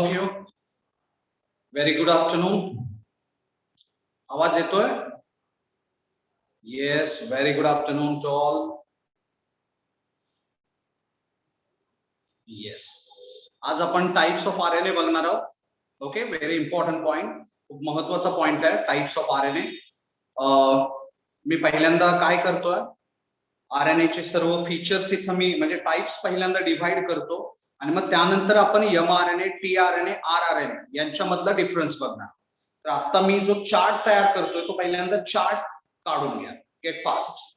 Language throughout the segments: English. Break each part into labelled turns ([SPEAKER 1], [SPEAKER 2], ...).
[SPEAKER 1] all of you. Very good afternoon. आवाज येतोय? Yes, very good afternoon to all. Yes. आज आपण types of RNA बघणार आहोत. ओके, व्हेरी इम्पॉर्टंट पॉइंट, खूप महत्त्वाचा पॉइंट आहे टाइप्स ऑफ आरएनए. मी पहिल्यांदा काय करतोय, आरएनए चे सर्व फीचर्स इथं मी म्हणजे टाइप्स पहिल्यांदा डिव्हाइड करतो आणि मग त्यानंतर आपण एमआरएनए, टीआरएनए, आरआरएनए यांच्यामधला डिफरन्स बघणार. तर आता मी जो चार्ट तयार करतोय तो पहिल्यांदा चार्ट काढून घ्या. Get fast.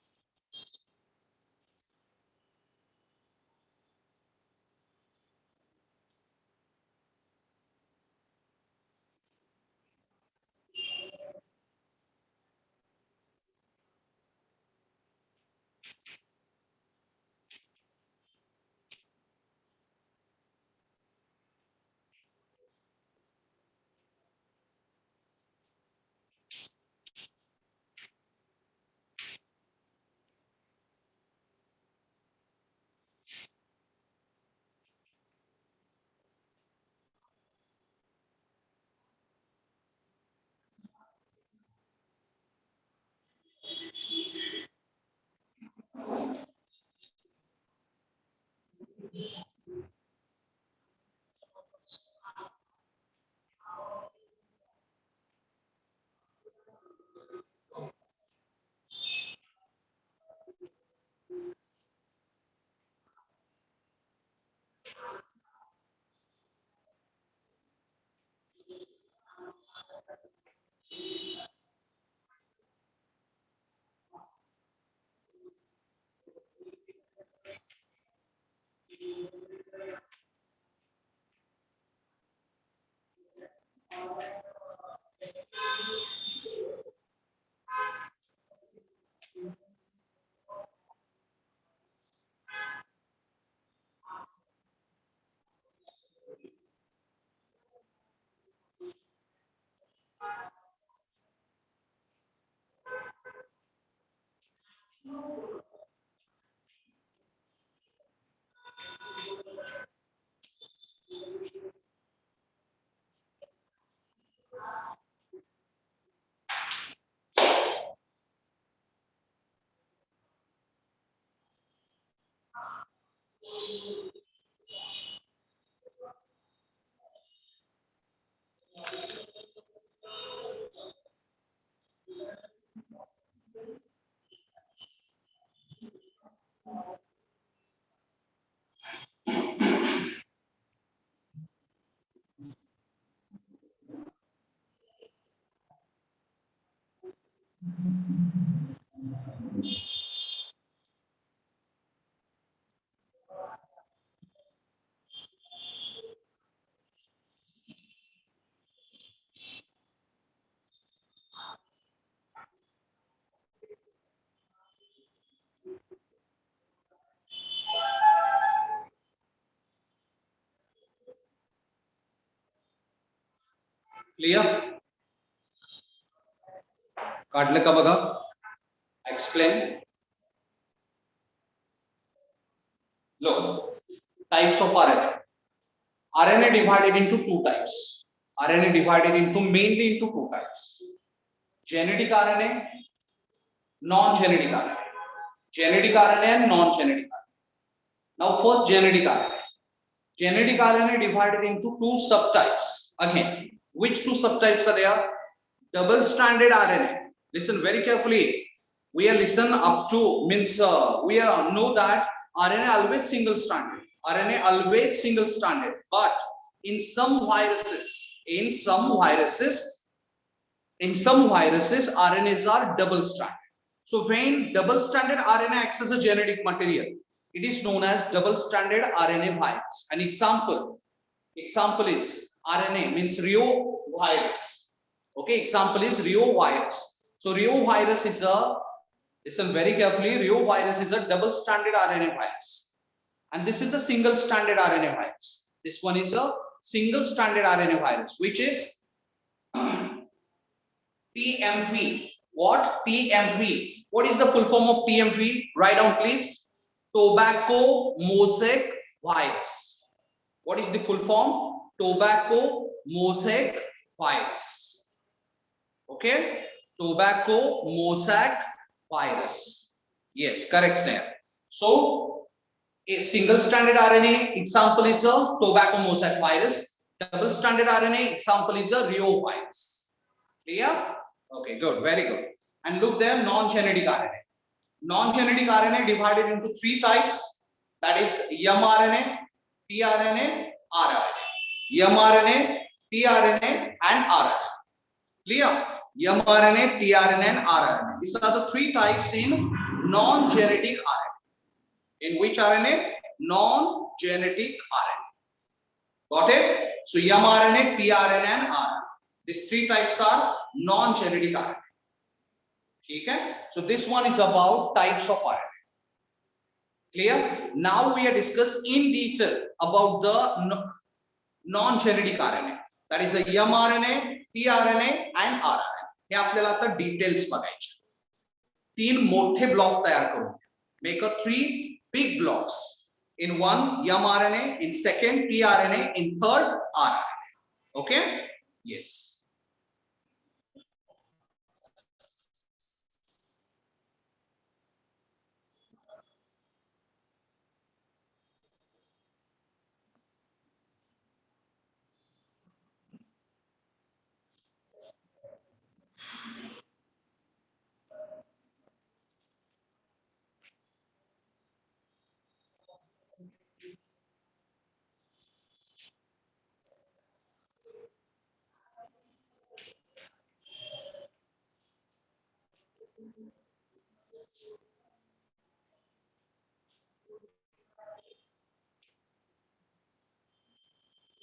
[SPEAKER 1] क्लियर? काढलं का बघा. Explain. Look, types of RNA. RNA divided into two types. RNA divided into mainly into two types. Genetic RNA, non-genetic RNA. Genetic RNA and non-genetic RNA. Now first genetic RNA. Genetic RNA divided into two subtypes. Again, which two subtypes are there? Double-stranded RNA. Listen very carefully. We are listen up to means we are know that RNA always single-stranded. RNA always single-stranded. But in some viruses, RNAs are double-stranded. So when double-stranded RNA acts as a genetic material, it is known as double-stranded RNA virus. An example is RNA means Rio virus. Okay, example is Rio virus. So Rio virus is a, listen very carefully, Rio virus is a double-stranded RNA virus. And this is a single-stranded RNA virus. This one is a single-stranded RNA virus, which is PMV. What? PMV. What is the full form of PMV? Write down please. Tobacco mosaic virus. What is the full form? tobacco mosaic virus. Okay, tobacco mosaic virus. Yes, correct, Sneha. So a single stranded RNA example is a tobacco mosaic virus. Double stranded RNA example is a reovirus. Clear? Okay, good, very good. And look there, non-genetic RNA. Non-genetic RNA divided into three types. That is mRNA, tRNA, rRNA. mRNA, tRNA, and rRNA. Clear? mRNA, tRNA, and rRNA. These are the three types in non-genetic RNA. In which RNA? Non-genetic RNA. Got it? So mRNA, tRNA, and rRNA. These three types are non-genetic RNA. Okay? So this one is about types of RNA. Clear? Now we are discussing in detail about the non-genetic RNA. That is a mRNA, tRNA, and rRNA. हे आपल्याला आता details बघायचे. तीन मोठे block तयार करू. Make a three big blocks. In one mRNA, in second tRNA, in third rRNA. Okay? Yes.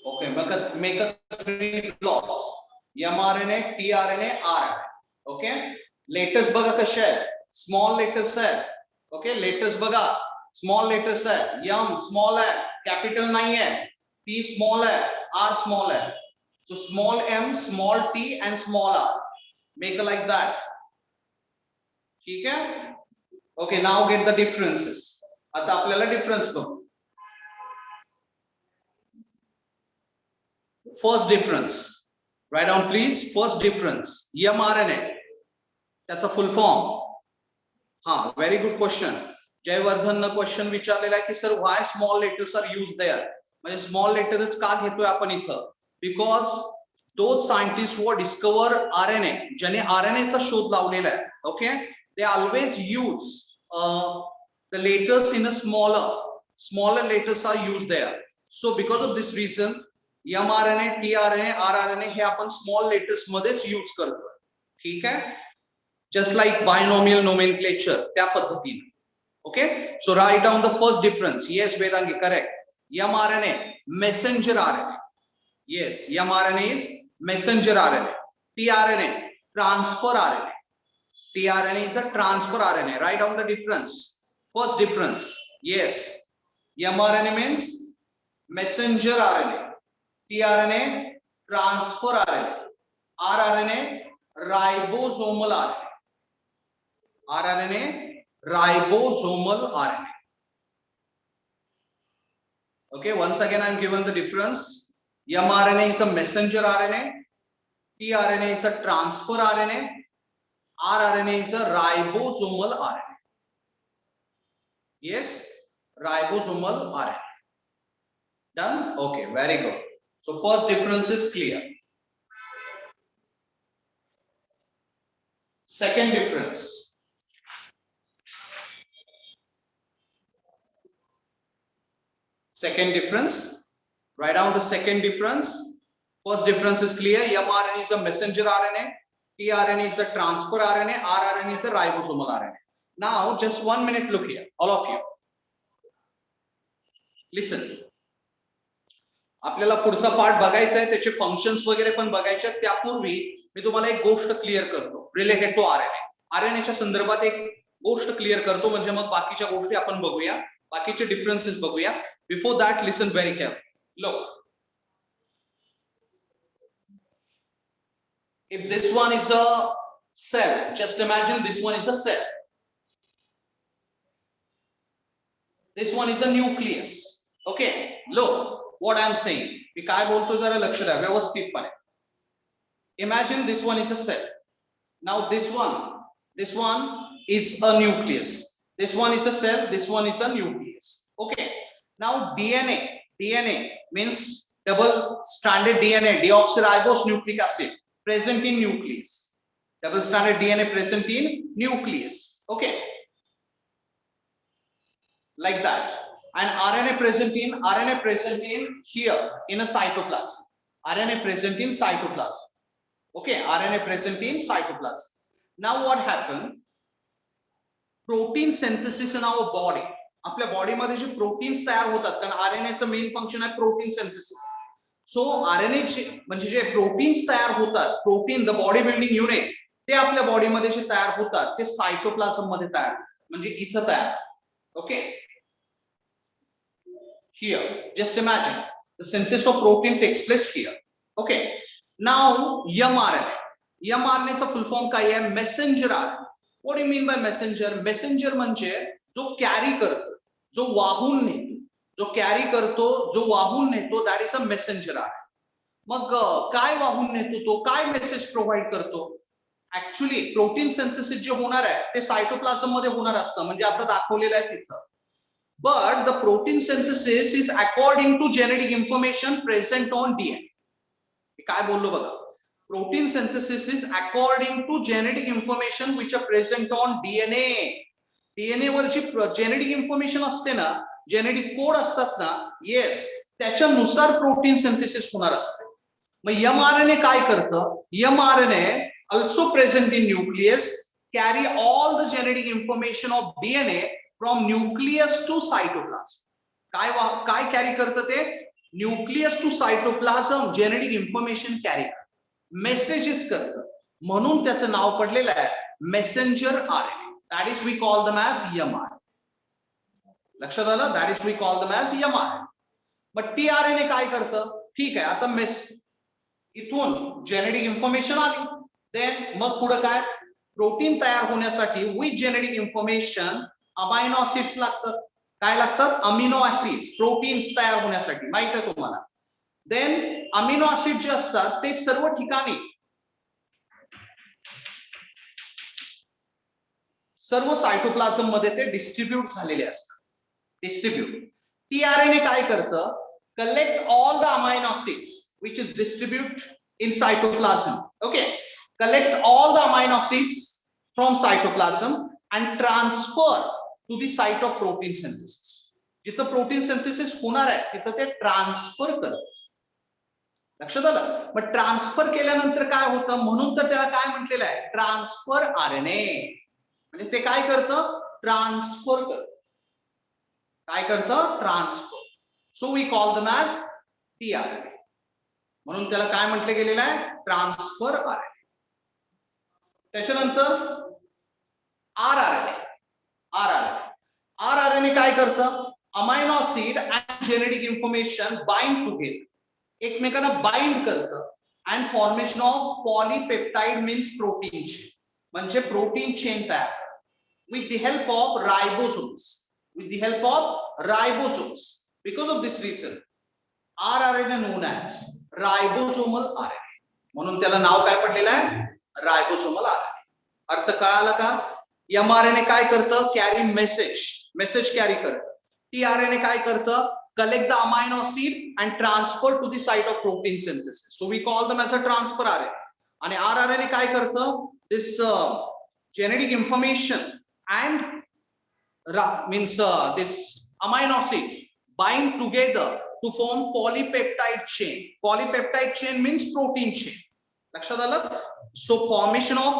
[SPEAKER 1] Okay, make a three blocks. mRNA, tRNA, rRNA. Okay. Letters बघा कशा आहेत. Small letters आहेत. Okay, letters बघा. Small letters आहेत. M small आहे. Capital नाही आहे. T small आहे. R small आहे. So small m, small t, and small r. Make it like that. ठीक आहे? Okay, now get the differences. आता आपल्याला difference बघू. First difference. Write down please. First difference. mRNA. That's a full form. हाँ, very good question. Jaivardhan ने question विचारलेला आहे की sir why small letters are used there? म्हणजे small letters का घेतोय आपण इथं? Because those scientists who discover RNA, ज्याने RNA चा शोध लावलेला आहे, okay, they always use the letters in a smaller letters are used there. So because of this reason, mRNA, tRNA, rRNA हे आपण small letters मध्येच यूज करतो. ठीक आहे? Just like binomial nomenclature त्या पद्धतीने. Okay? So write down the first difference. Yes, Vedangi, correct. mRNA, messenger RNA. Yes, mRNA is messenger RNA. tRNA, transfer RNA. tRNA is a transfer RNA. Write down the difference. First difference. Yes. mRNA means messenger RNA. tRNA, transfer RNA. rRNA, ribosomal RNA. rRNA, ribosomal RNA. Okay, once again I am given the difference. mRNA is a messenger RNA. tRNA is a transfer RNA. rRNA is a ribosomal RNA. Yes, ribosomal RNA. Done? Okay, very good. So first difference is clear. Second difference. Second difference. Write down the second difference. First difference is clear. mRNA is a messenger RNA. tRNA is a transfer RNA. rRNA is a ribosomal RNA. Now, just 1 minute, look here, all of you. Listen. आपल्याला पुढचा part बघायचा आहे, त्याचे functions वगैरे पण बघायचे आहेत. त्यापूर्वी मी तुम्हाला एक गोष्ट क्लिअर करतो रिलेटेड टू आरएनए. आरएनएच्या संदर्भात एक गोष्ट क्लिअर करतो, म्हणजे मग बाकीच्या गोष्टी आपण बघूया, बाकीचे डिफरन्सेस बघूया. Before that listen very carefully. Look, if this one is a cell, just imagine this one is a cell, this one is a nucleus. Okay, look what I am saying. मी काय बोलतो जरा लक्ष द्या व्यवस्थितपणे. Imagine this one is a cell. Now this one is a nucleus. This one is a cell, this one is a nucleus. Okay. Now DNA means double stranded DNA, deoxyribose nucleic acid present in nucleus. Double stranded DNA present in nucleus. Okay. Like that. And RNA present in here in a cytoplasm. RNA present in cytoplasm. Okay, RNA present in cytoplasm. Now what happened? Protein synthesis in our body. आपल्या body मध्ये जे proteins तयार होतात, कारण आरएनएचं main function आहे protein synthesis. सो RNA म्हणजे जे proteins तयार होतात, protein the body building unit, ते आपल्या बॉडी मध्ये जे तयार होतात ते सायटोप्लाझम मध्ये तयार होतात, म्हणजे इथं तयार. Okay. Here, just imagine the synthesis of protein takes place here. Okay. Now mRNA. mRNA चा फुल फॉर्म काय आहे? Messenger RNA. What do you mean by messenger? Messenger म्हणजे जो कॅरी करतो, जो वाहून नेतो, जो कॅरी करतो, जो वाहून नेतो, that is a messenger RNA. मग काय वाहून नेतो तो, काय मेसेज प्रोव्हाइड करतो? ऍक्च्युली प्रोटीन सिंथेसिस जे होणार आहे ते सायटोप्लाझम मध्ये होणार असतं, म्हणजे आता दाखवलेलं आहे तिथं. But the protein synthesis is according to genetic information present on DNA. काय बोललो बघा? Protein synthesis is according to genetic information which are present on DNA. DNA वरची genetic information असते ना, genetic कोड असतात ना, येस, त्याच्यानुसार प्रोटीन सिंथेसिस होणार असते. मग mRNA काय करतं? mRNA also present in nucleus carry all the genetic information of DNA from nucleus to cytoplasm. काय कॅरी करतं ते? Nucleus to cytoplasm genetic information carry करतं, मेसेजेस करतं, म्हणून त्याचं नाव पडलेलं आहे messenger RNA. That is we call them as mRNA. लक्षात आलं? That is we call them as mRNA. मग टीआरएनए काय करतं? ठीक आहे, आता इथून जेनेटिक इन्फॉर्मेशन आली, देन मग पुढे काय? प्रोटीन तयार होण्यासाठी with genetic information amino acids लागतात. काय लागतात? अमिनो ऍसिड्स, प्रोटीन्स तयार होण्यासाठी, माहित आहे तुम्हाला. देन अमिनो ऍसिड जे असतात ते सर्व ठिकाणी, सर्व सायटोप्लाझम मध्ये ते डिस्ट्रीब्यूट झालेले असतात. डिस्ट्रीब्यूट. टीआरएनए काय करतं? Collect all the amino acids which is distribute in cytoplasm. Okay, collect all the amino acids from cytoplasm and transfer to the site of protein synthesis. जिथं प्रोटीन सिंथेसिस होणार आहे तिथं ते transfer करतं. लक्षात आलं? मग ट्रान्सफर केल्यानंतर काय होतं? म्हणून तर त्याला काय म्हटलेलं आहे? Transfer RNA. म्हणजे ते काय करतं? ट्रान्सफर करतं. काय करतं? Transfer. So we call them as tRNA. म्हणून त्याला काय म्हटलं गेलेलं आहे? Transfer RNA. त्याच्यानंतर आरआरएनए. आरआरएनए काय करतं? Amino acid and genetic information bind together, एकमेकांना बाइंड करतं, and formation of polypeptide means protein chain, म्हणजे प्रोटीन चेन तयार with the help of ribosomes. With the help of ribosomes. Because of this reason rRNA known as ribosomal RNA. म्हणून त्याला नाव काय पडलेलं आहे? रायबोसोमल RNA. अर्थ कळाला का? mRNA काय करतं? कॅरी मेसेज कॅरी करतं. टीआरएनए काय करतं? Collect the amino acid and transfer to the site of protein synthesis. So we call them as a transfer RNA. आणि आरआरएनए काय करतं? This genetic information and means this amino acids bind together to form polypeptide chain. Polypeptide chain means protein chain. लक्षात आलं? So formation of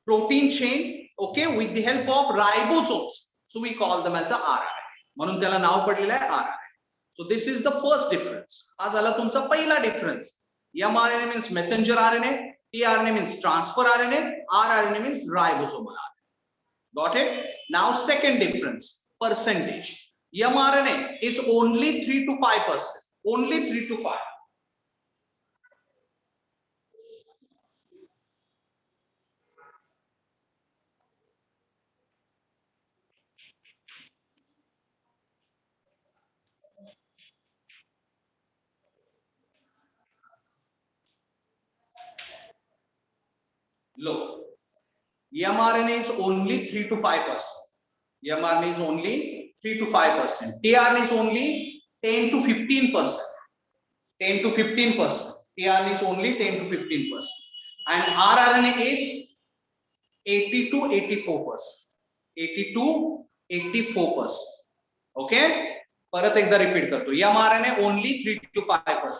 [SPEAKER 1] protein chain, okay, with the help of ribosomes. So we call them as a RNA. म्हणून त्याला नाव पडलेलं आहे RNA. So this is the first difference. हा झाला तुमचा पहिला difference. mRNA means messenger RNA, tRNA means transfer RNA, rRNA means ribosomal RNA. Got it? Now second difference, percentage. mRNA is only 3 to 5%. Only 3 to 5. Look, mRNA is only 3 to 5%. mRNA is only 3 to 5%. tRNA is only 10 to 15%. 10 to 15%. tRNA is only 10 to 15%. And rRNA is 80 to 84%. 80 to 84%. Okay? परत एकदा repeat करतो. mRNA only 3 to 5%.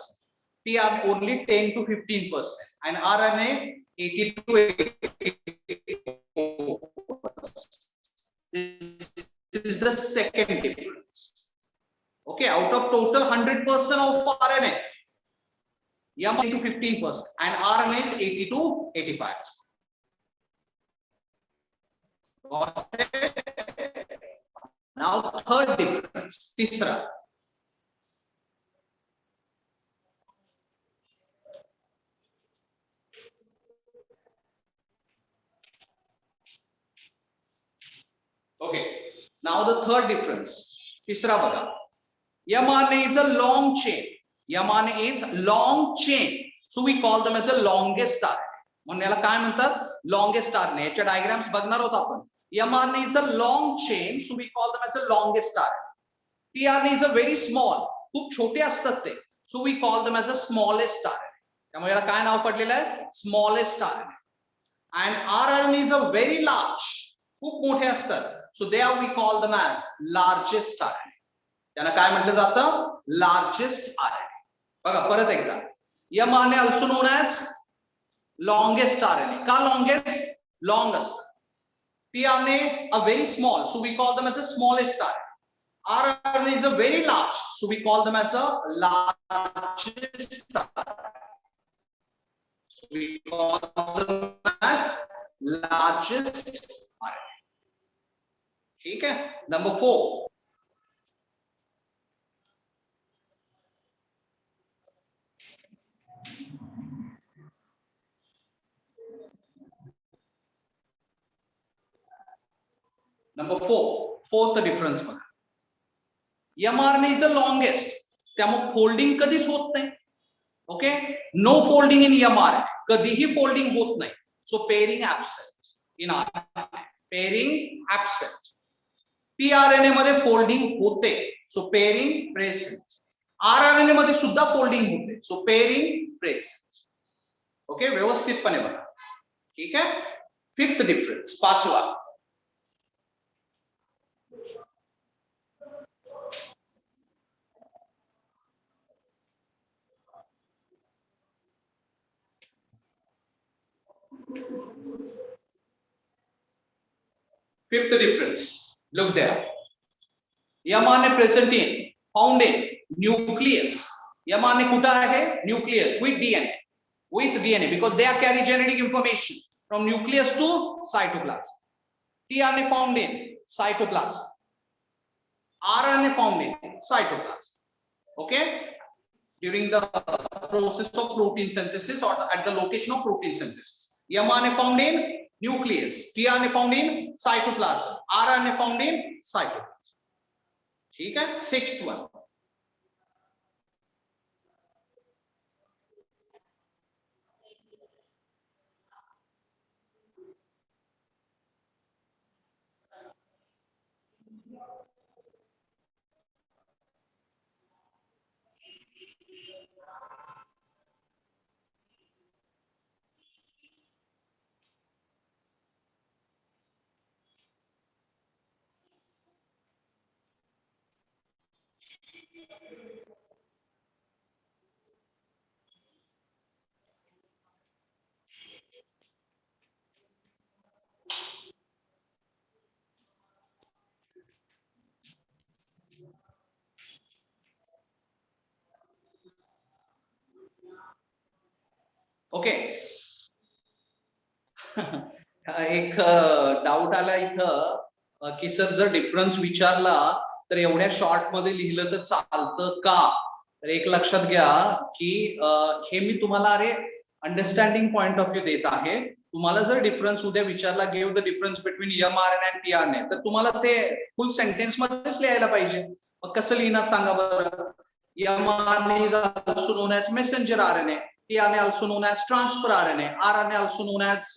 [SPEAKER 1] tRNA only 10 to 15%. And RNA 80 to 84%. This is the second difference. Okay, out of total 100% of RNA, mRNA to 15% and RNA is 80 to 85%. Now third difference, तीसरा. Okay, now the third difference, तीसरा बघा. mRNA is a long chain. mRNA is long chain. So we call them as the longest RNA. म्हणून याला काय म्हणतात? Longest RNA. याच्या diagrams बघणार आहोत आपण. mRNA is a long chain, so we call them as the longest RNA. tRNA is a very small, खूप छोटे असतात ते, so we call them as the smallest RNA. त्यामुळे याला काय नाव पडलेलं आहे? Smallest RNA. And rRNA is a very large, खूप मोठे असतात, so there we call them as largest RNA. त्याला काय म्हटलं जातं? Largest RNA. बघा परत एकदा. mRNA also known as longest RNA. का longest? Long असतं. tRNA are very small, so we call them as the smallest RNA. rRNA is a very large, so we call them as a largest RNA. So we call them as largest RNA. ठीक है? Number 4. Number 4, fourth difference बघा. mRNA is the longest, त्यामुळे folding कधीच होत नाही. Okay, no folding इन mRNA, कधीही folding होत नाही. सो पेरिंग ऍब्सेंट इन RNA, पेरिंग ऍब्सेंट. tRNA मध्ये फोल्डिंग होते, सो पेरिंग प्रेझेंट. rRNA मध्ये सुद्धा फोल्डिंग होते, सो पेरिंग प्रेझेंट. ओके, व्यवस्थितपणे बघा. ठीक आहे. फिफ्थ डिफरन्स, पाचवा. Fifth difference, look there. mRNA present in, found in nucleus. mRNA कुठे आहे? Nucleus with DNA. With DNA because they are carry genetic information from nucleus to cytoplasm. tRNA found in cytoplasm. rRNA found in cytoplasm. Okay? During the process of protein synthesis or at the location of protein synthesis. mRNA found in nucleus, tRNA found in cytoplasm, rRNA found in cytoplasm. ठीक है? Sixth one. Okay. एक doubt आला इथं की sir जर difference विचारला तर एवढ्या शॉर्ट मध्ये लिहिलं तर चालतं का? तर एक लक्षात घ्या की हे मी तुम्हाला अरे अंडरस्टँडिंग पॉइंट ऑफ व्ह्यू देत आहे. तुम्हाला जर डिफरन्स उद्या विचारला, give the difference between mRNA and tRNA, तर तुम्हाला ते फुल सेंटेन्स मध्येच लिहायला पाहिजे. मग कसं लिहिणार सांगा बरं? mRNA is also known as messenger RNA. tRNA also known as transfer RNA, rRNA also known as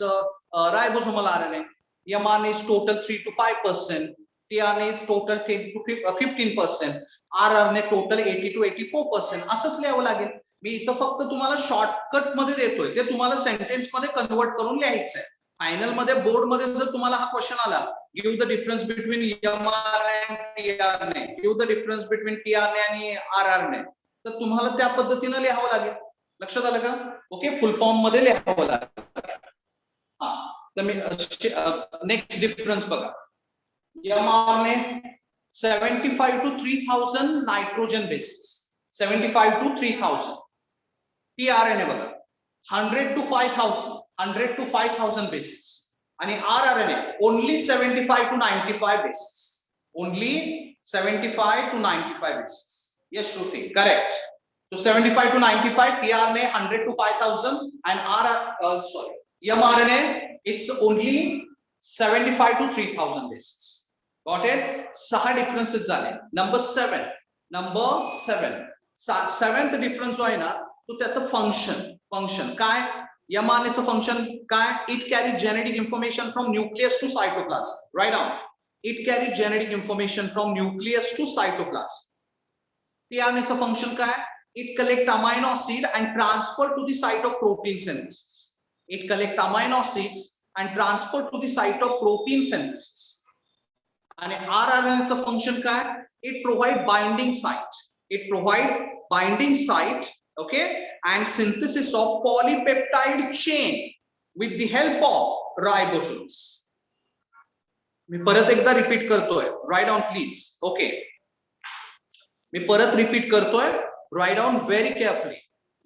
[SPEAKER 1] ribosomal RNA. mRNA is total 3 to 5%, tRNA is total 10 to 15%, rRNA total 80 to 84%. असंच लिहावं लागेल. मी इथं फक्त तुम्हाला शॉर्टकट मध्ये देतोय, ते तुम्हाला सेंटेन्स मध्ये कन्वर्ट करून लिहायचं आहे. फायनल मध्ये बोर्ड मध्ये जर तुम्हाला हा क्वेश्चन आला, give the difference between mRNA and tRNA, give the difference between tRNA आणि rRNA, तर तुम्हाला त्या पद्धतीने लिहावं लागेल. लक्षात आलं का? ओके, फुल फॉर्म मध्ये लिहावं लागेल. हा, तर मी नेक्स्ट डिफरन्स बघा. mRNA 75 to 3000 nitrogen basis, 75 to 3000. tRNA बघा 100 to 5000, 100 to 5000 बेसिस. आणि rRNA only 75 to 95 basis, only 75 to 95 basis. Yes, Shruti, correct. So 75 to 95, tRNA 100 to 5000, and mRNA it's only 75 to 3000 basis. Got it? 6 differences झाले. Number 7, seventh difference जो आहे ना, तो त्याचं function काय? mRNAचं function काय? It carries genetic information from nucleus to cytoplasm. Write down. It carries genetic information from nucleus to cytoplasm. tRNAचं function काय? It collect amino acid and transfer to the site of protein synthesis. It collect amino acids and transfer to the site of protein synthesis. आणि rRNAचं function काय? It provide binding site. It provide binding site, okay, and synthesis of polypeptide chain with the help of ribosomes. मी परत एकदा repeat करतोय. Write down please. Okay. मी परत repeat करतोय. Write down very carefully.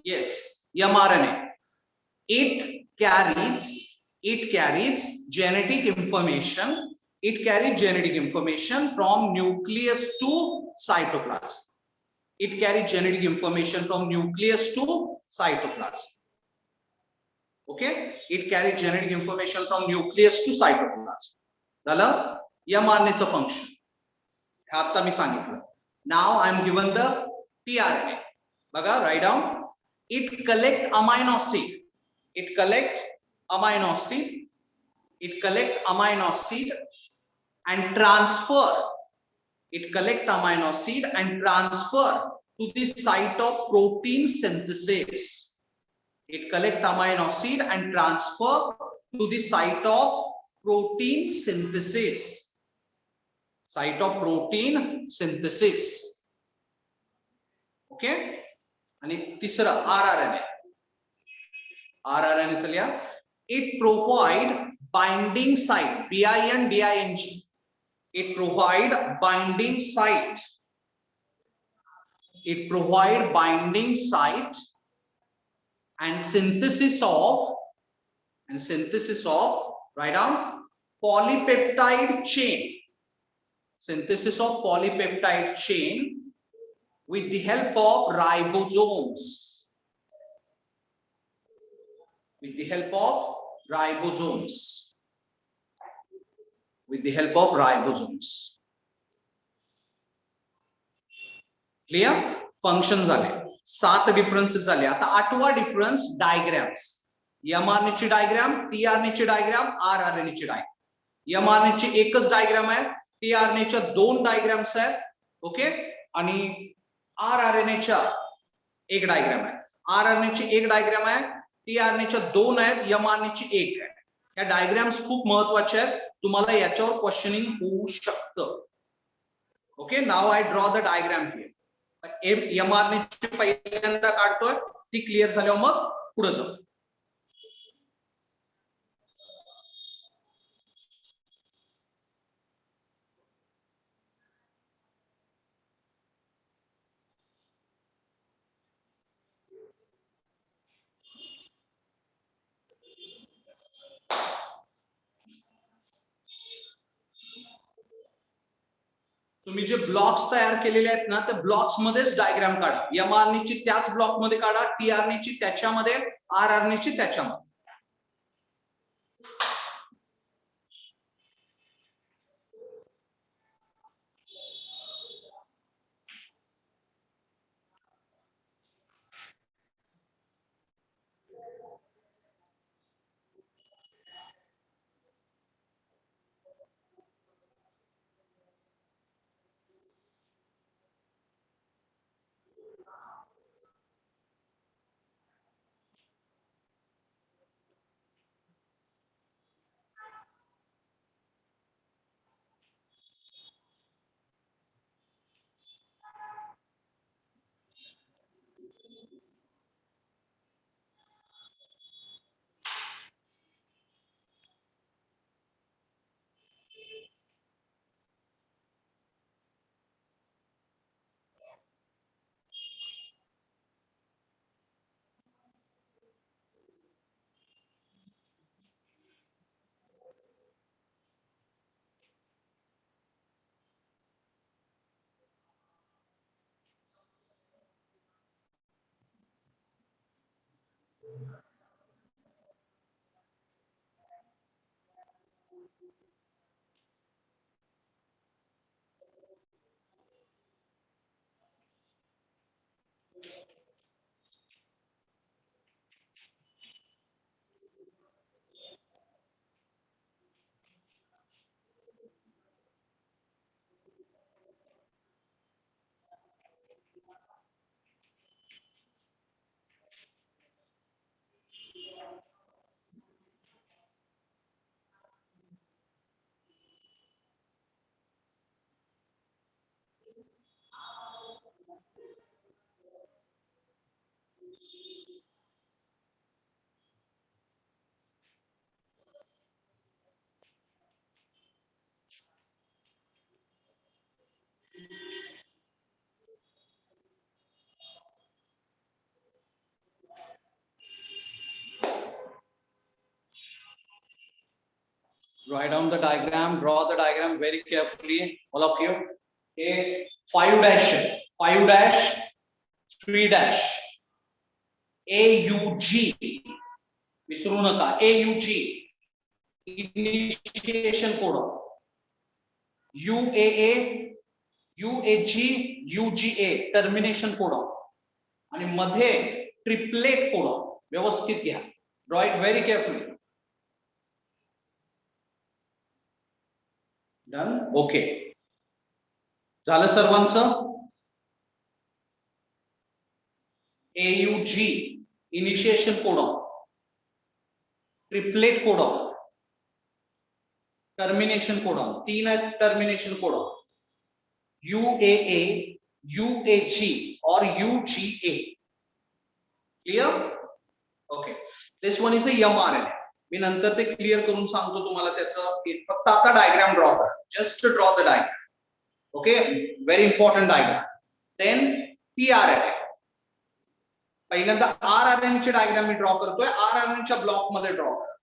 [SPEAKER 1] Yes, mRNA. It carries genetic information. It carries genetic information from nucleus to cytoplasm. It carries genetic information from nucleus to cytoplasm. Okay? It carries genetic information from nucleus to cytoplasm. झालं? mRNAचं function. आता मी सांगितलं. Now I am given the tRNA. बघा, write down. It collect amino acid. It collect amino acid and transfer. It collect amino acid and transfer to the site of protein synthesis. It collect amino acid and transfer to the site of protein synthesis. Site of protein synthesis. Okay? आणि तिसरं rRNA. rRNA चलिया. It provide binding site, BINDING. It provide binding site. It provide binding site and synthesis of, write down, polypeptide chain. Synthesis of polypeptide chain with the help of ribosomes. With the help of ribosomes. With the help of ribosomes. Clear? Function झाले. 7 differences झाले. आता 8वा difference diagrams. mRNA ची diagram, tRNA ची diagram, rRNA ची diagram. mRNA ची एकच diagram आहे, tRNA च्या 2 डायग्राम्स आहेत. ओके? आणि rRNA च्या एक डायग्राम आहे. rRNA ची एक डायग्राम आहे, tRNA च्या 2 आहेत, mRNA ची एक आहे. या डायग्राम्स खूप महत्त्वाचे आहेत. तुम्हाला याच्यावर क्वेश्चनिंग होऊ शकतं. Okay, now I draw the diagram here. mRNA ची पहिल्यांदा काढतोय, ती क्लिअर झाल्यावर मग पुढे जाऊ. तुम्ही जे ब्लॉक्स तयार केलेले आहेत ना, त्या ब्लॉक्स मध्येच डायग्राम काढा. mRNA ची त्याच ब्लॉक मध्ये काढा, tRNA ची त्याच्यामध्ये, rRNA ची त्याच्यामध्ये. Write down the diagram, draw the diagram very carefully, all of you. Okay, 5 dash, 5 dash, 3 dash, AUG, विसरू नका, AUG, initiation code, UAA, UAG, UGA, termination code, आणि मध्ये ट्रिपलेट कोड, व्यवस्थित घ्या. Draw it very carefully. Done? Okay. झालं सर्वांचं? AUG, initiation codon, triplet codon, termination codon, 3 आहेत termination codon, UAA, UAG or UGA. Clear? Okay. This one is a mRNA. मी नंतर ते clear करून सांगतो तुम्हाला त्याचं, फक्त आता डायग्राम ड्रॉ करा. Just draw the diagram. Okay, very important diagram. Then tRNA. पहिल्यांदा rRNA चे डायग्राम मी ड्रॉ करतोय. rRNA च्या ब्लॉक मध्ये ड्रॉ करा.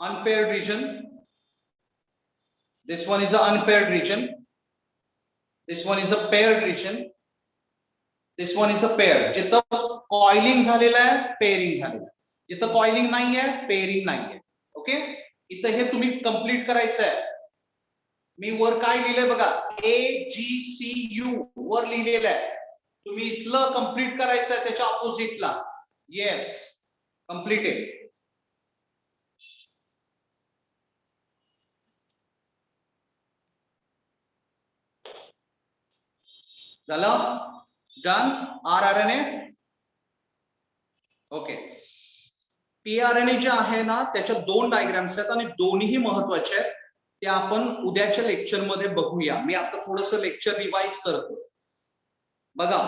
[SPEAKER 1] Unpaired region. This one is an unpaired region. This one is a paired region. This one is a pair. जिथं coiling झालेलं आहे, पेअरिंग झालेलं आहे. जिथं कॉइलिंग नाही आहे, पेअरिंग नाही आहे. ओके, इथं हे तुम्ही कंप्लीट करायचं आहे. मी वर काय लिहिलंय बघा, AGCU वर लिहिलेलं आहे. तुम्ही इथलं कंप्लीट करायचं आहे त्याच्या ऑपोजिटला. Yes, completed. झालं? डन. rRNA. ओके. tRNA जे आहे ना, त्याच्या 2 डायग्राम्स आहेत आणि दोन्हीही महत्वाचे आहेत. ते आपण उद्याच्या लेक्चर मध्ये बघूया. मी आता थोडंसं लेक्चर रिवाइज करतो. बघा,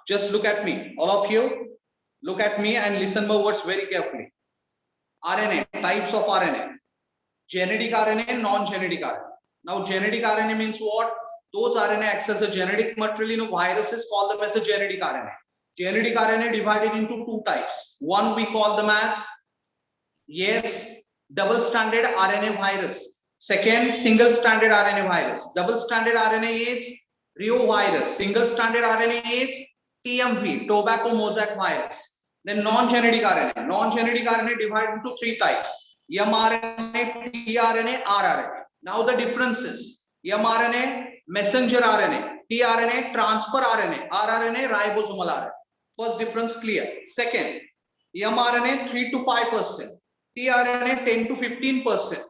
[SPEAKER 1] just look at me, all of you look at me and listen my words very carefully. RNA, types of RNA. genetic RNA, non-genetic RNA. Now genetic RNA means what? Those RNA acts as a genetic material in viruses, call them as a genetic RNA. Genetic RNA divided into two types. One we call them as, yes, double stranded RNA virus. Second, single stranded RNA virus. Double stranded RNA is reovirus. Single stranded RNA is TMV, tobacco mosaic virus. Then non-genetic RNA. Non-genetic RNA divided into three types: mRNA, tRNA, rRNA. Now the differences: mRNA, messenger RNA; tRNA, transfer RNA; rRNA, ribosomal RNA. First difference clear. Second, mRNA 3 to 5%, tRNA 10 to 15%,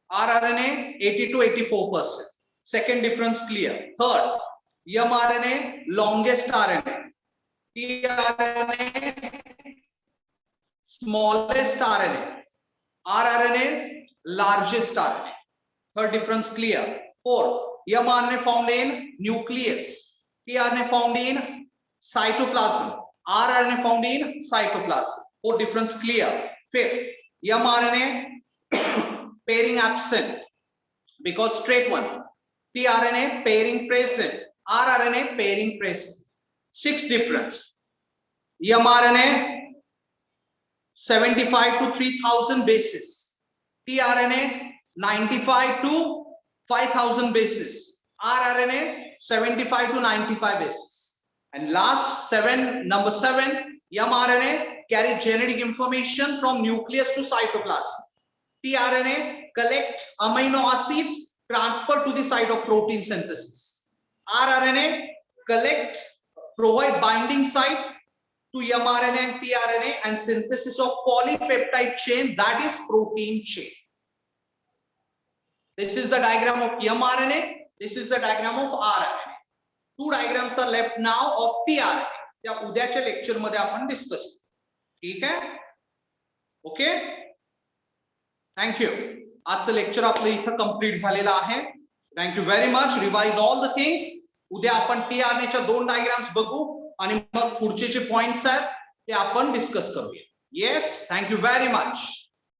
[SPEAKER 1] rRNA 80 to 84%. Second difference clear. Third, mRNA longest RNA, tRNA smallest RNA, rRNA largest RNA. Third difference clear. Fourth, mRNA found in nucleus, tRNA found in cytoplasm, rRNA found in cytoplasm. Fourth difference clear. Fifth, mRNA pairing absent because straight one, tRNA pairing present, rRNA pairing present. Sixth difference, mRNA 75 to 3000 bases, tRNA 95 to 5000 bases, rRNA 75 to 95 bases. And last number 7, mRNA carry genetic information from nucleus to cytoplasm. tRNA collect amino acids, transfer to the site of protein synthesis. rRNA provide binding site to mRNA and tRNA and synthesis of polypeptide chain, that is protein chain. This is the diagram of mRNA. This is the diagram of rRNA. Two diagrams are left now of tRNA. त्या उद्याच्या lecture मध्ये आपण discuss करू. ठीक आहे? Okay, thank you. आजचं lecture आपलं इथं कंप्लीट झालेलं आहे. Thank you very much. Revise all the things. उद्या आपण tRNAच्या दोन डायग्राम्स बघू आणि मग पुढचे जे पॉइंट्स आहेत ते आपण डिस्कस करूया. Yes, thank you very much.